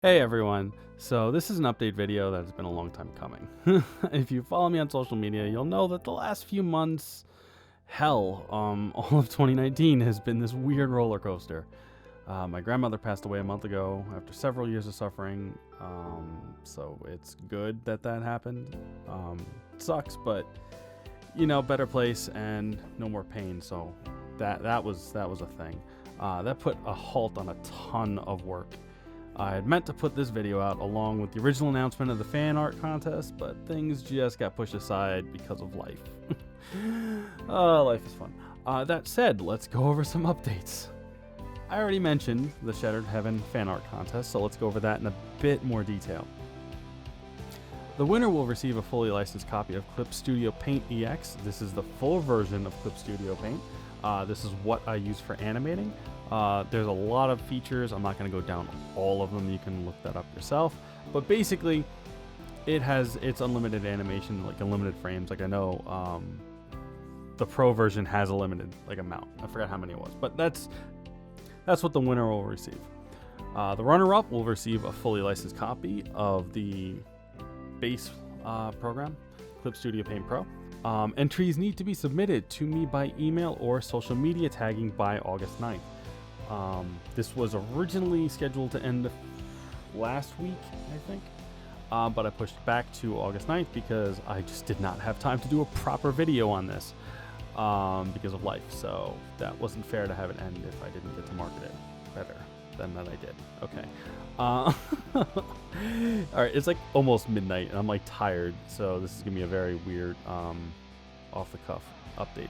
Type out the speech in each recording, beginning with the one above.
Hey everyone, so this is an update video that has been a long time coming. If you follow me on social media, you'll know that the last few months, hell, all of 2019 has been this weird roller coaster. My grandmother passed away a month ago after several years of suffering, so it's good that that happened. It sucks, but you know, better place and no more pain, so that was a thing. That put a halt on a ton of work. I had meant to put this video out along with the original announcement of the fan art contest, but things just got pushed aside because of life. Life is fun. That said, let's go over some updates. I already mentioned the Shattered Heaven fan art contest, so let's go over that in a bit more detail. The winner will receive a fully licensed copy of Clip Studio Paint EX. This is the full version of Clip Studio Paint. This is what I use for animating. There's a lot of features. I'm not going to go down all of them. You can look that up yourself. But basically, it has its unlimited animation, like unlimited frames. Like I know the Pro version has a limited amount. I forgot how many it was, but that's what the winner will receive. The runner-up will receive a fully licensed copy of the base program, Clip Studio Paint Pro. Entries need to be submitted to me by email or social media tagging by August 9th. This was originally scheduled to end last week, I think, but I pushed back to August 9th because I just did not have time to do a proper video on this because of life. So that wasn't fair to have it end if I didn't get to market it better than that I did. Okay. All right, it's like almost midnight and I'm like tired, so this is gonna be a very weird off the cuff update.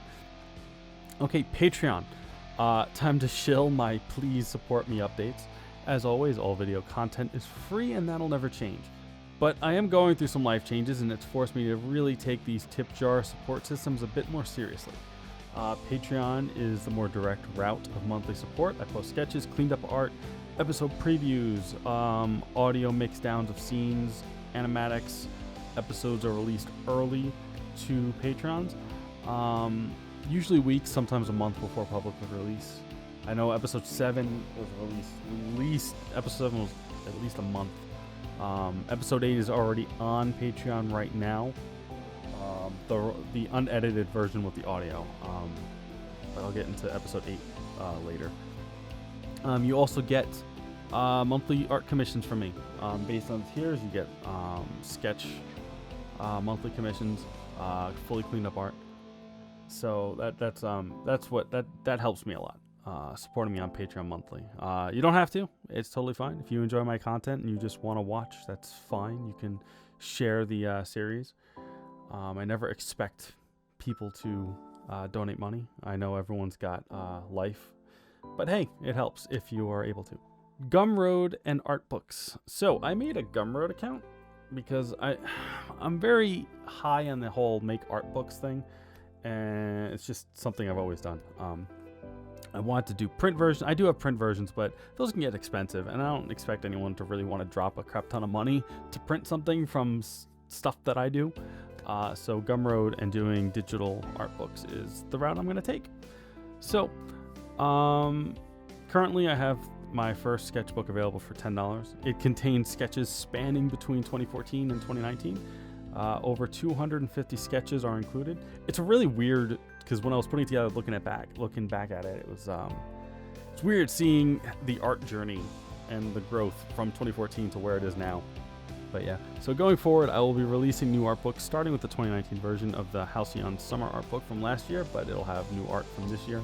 Okay, Patreon. Time to shill my please support me updates. As always, all video content is free and that'll never change. But I am going through some life changes and it's forced me to really take these tip jar support systems a bit more seriously. Patreon is the more direct route of monthly support. I post sketches, cleaned up art, episode previews, audio mix downs of scenes, animatics. Episodes are released early to patrons. Usually weeks, sometimes a month before public release. I know episode 7 was released. Episode 7 was at least a month. Episode 8 is already on Patreon right now. The unedited version with the audio. But I'll get into episode 8 later. You also get monthly art commissions from me. Based on tiers, you get sketch monthly commissions, fully cleaned up art. So that helps me a lot. Supporting me on Patreon monthly. You don't have to. It's totally fine. If you enjoy my content and you just want to watch, that's fine. You can share the series. I never expect people to donate money. I know everyone's got life, but hey, it helps if you are able to. Gumroad and Artbooks. So I made a Gumroad account because I'm very high on the whole make art books thing, and it's just something I've always done. I want to do print versions. I do have print versions, but those can get expensive, and I don't expect anyone to really want to drop a crap ton of money to print something from stuff that I do. So Gumroad and doing digital art books is the route I'm going to take. So currently I have my first sketchbook available for $10. It contains sketches spanning between 2014 and 2019. Over 250 sketches are included. It's a really weird, because when I was putting it together, looking back at it, it was it's weird seeing the art journey and the growth from 2014 to where it is now. But yeah, so going forward, I will be releasing new art books, starting with the 2019 version of the Halcyon Summer art book from last year, but it'll have new art from this year.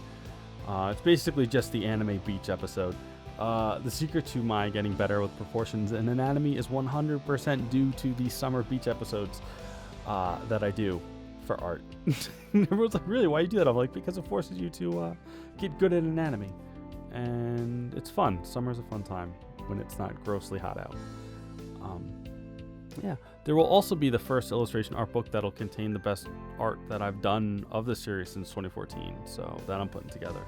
It's basically just the anime beach episode. The secret to my getting better with proportions and anatomy is 100% due to the summer beach episodes that I do for art. Everyone's like, really, why do you do that? I'm like, because it forces you to get good at anatomy. And it's fun. Summer's a fun time when it's not grossly hot out. Yeah, there will also be the first illustration art book that'll contain the best art that I've done of the series since 2014. So that I'm putting together.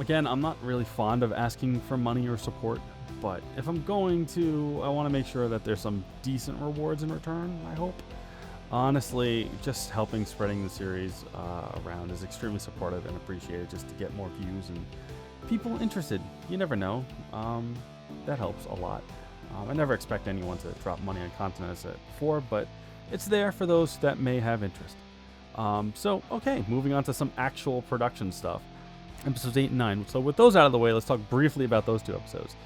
Again, I'm not really fond of asking for money or support, but if I'm going to, I want to make sure that there's some decent rewards in return, I hope. Honestly, just helping spreading the series around is extremely supportive and appreciated, just to get more views and people interested. You never know. that helps a lot. I never expect anyone to drop money on content, as I said before, but it's there for those that may have interest. Okay, moving on to some actual production stuff. Episodes 8 and 9. So with those out of the way, let's talk briefly about those 2 episodes.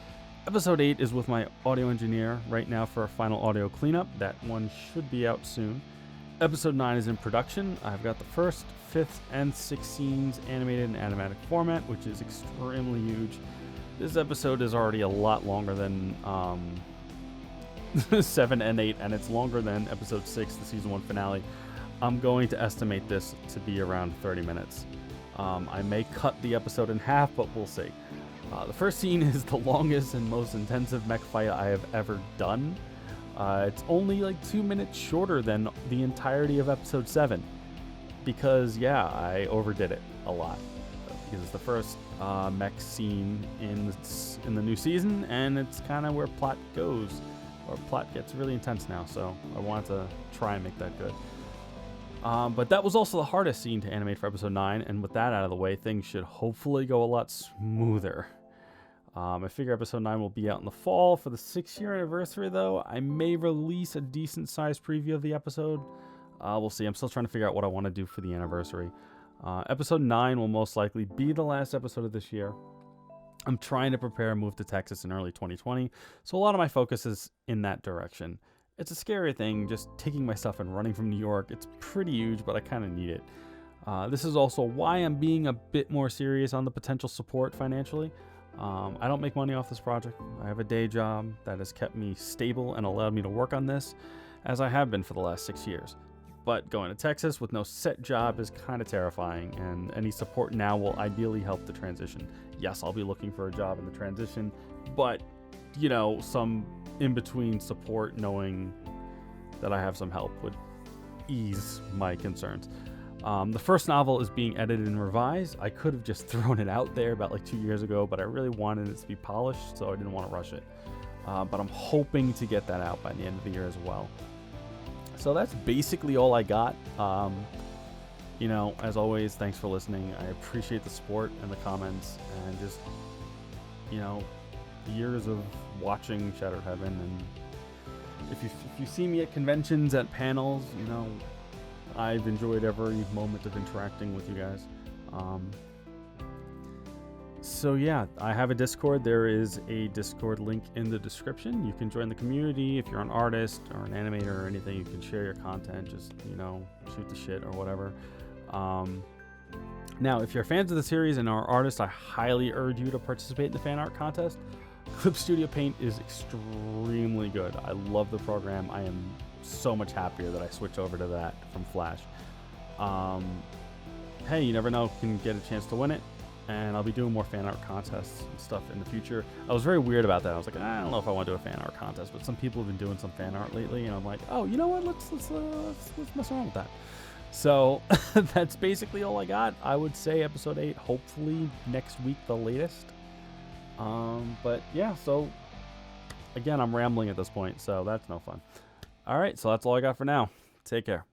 Episode 8 is with my audio engineer right now for a final audio cleanup. That one should be out soon. Episode 9 is in production. I've got the 1st, 5th, and 6th scenes animated in animatic format, which is extremely huge. This episode is already a lot longer than 7 and 8, and it's longer than episode 6, the season 1 finale. I'm going to estimate this to be around 30 minutes. I may cut the episode in half, but we'll see. The first scene is the longest and most intensive mech fight I have ever done. It's only like 2 minutes shorter than the entirety of episode 7. Because, yeah, I overdid it a lot. Because it's the first mech scene in the new season, and it's kind of where plot goes. Or plot gets really intense now, so I wanted to try and make that good. But that was also the hardest scene to animate for episode 9, and with that out of the way, things should hopefully go a lot smoother. I figure episode 9 will be out in the fall. For the 6-year anniversary, though, I may release a decent-sized preview of the episode. We'll see. I'm still trying to figure out what I want to do for the anniversary. Episode 9 will most likely be the last episode of this year. I'm trying to prepare a move to Texas in early 2020, so a lot of my focus is in that direction. It's a scary thing, just taking my stuff and running from New York. It's pretty huge, but I kind of need it. This is also why I'm being a bit more serious on the potential support financially. I don't make money off this project. I have a day job that has kept me stable and allowed me to work on this, as I have been for the last 6 years. But going to Texas with no set job is kind of terrifying, and any support now will ideally help the transition. Yes, I'll be looking for a job in the transition, but, you know, some in-between support knowing that I have some help would ease my concerns. The first novel is being edited and revised. I could have just thrown it out there about like 2 years ago, but I really wanted it to be polished, so I didn't want to rush it. But I'm hoping to get that out by the end of the year as well. So that's basically all I got. You know, as always, thanks for listening. I appreciate the support and the comments, and just, you know, years of watching Shattered Heaven. And if you see me at conventions, at panels, you know, I've enjoyed every moment of interacting with you guys. So yeah, I have a Discord. There is a Discord link in the description. You can join the community. If you're an artist or an animator or anything, you can share your content. Just, you know, shoot the shit or whatever. Now, if you're fans of the series and are artists, I highly urge you to participate in the fan art contest. Clip Studio Paint is extremely good. I love the program. I am so much happier that I switched over to that from Flash. Hey, you never know, you can get a chance to win it. And I'll be doing more fan art contests and stuff in the future. I was very weird about that. I was like, I don't know if I want to do a fan art contest, but some people have been doing some fan art lately, and I'm like, oh, you know what? Let's mess around with that. So that's basically all I got. I would say episode 8, hopefully next week, the latest. But yeah, so again, I'm rambling at this point, so that's no fun. All right, so that's all I got for now. Take care.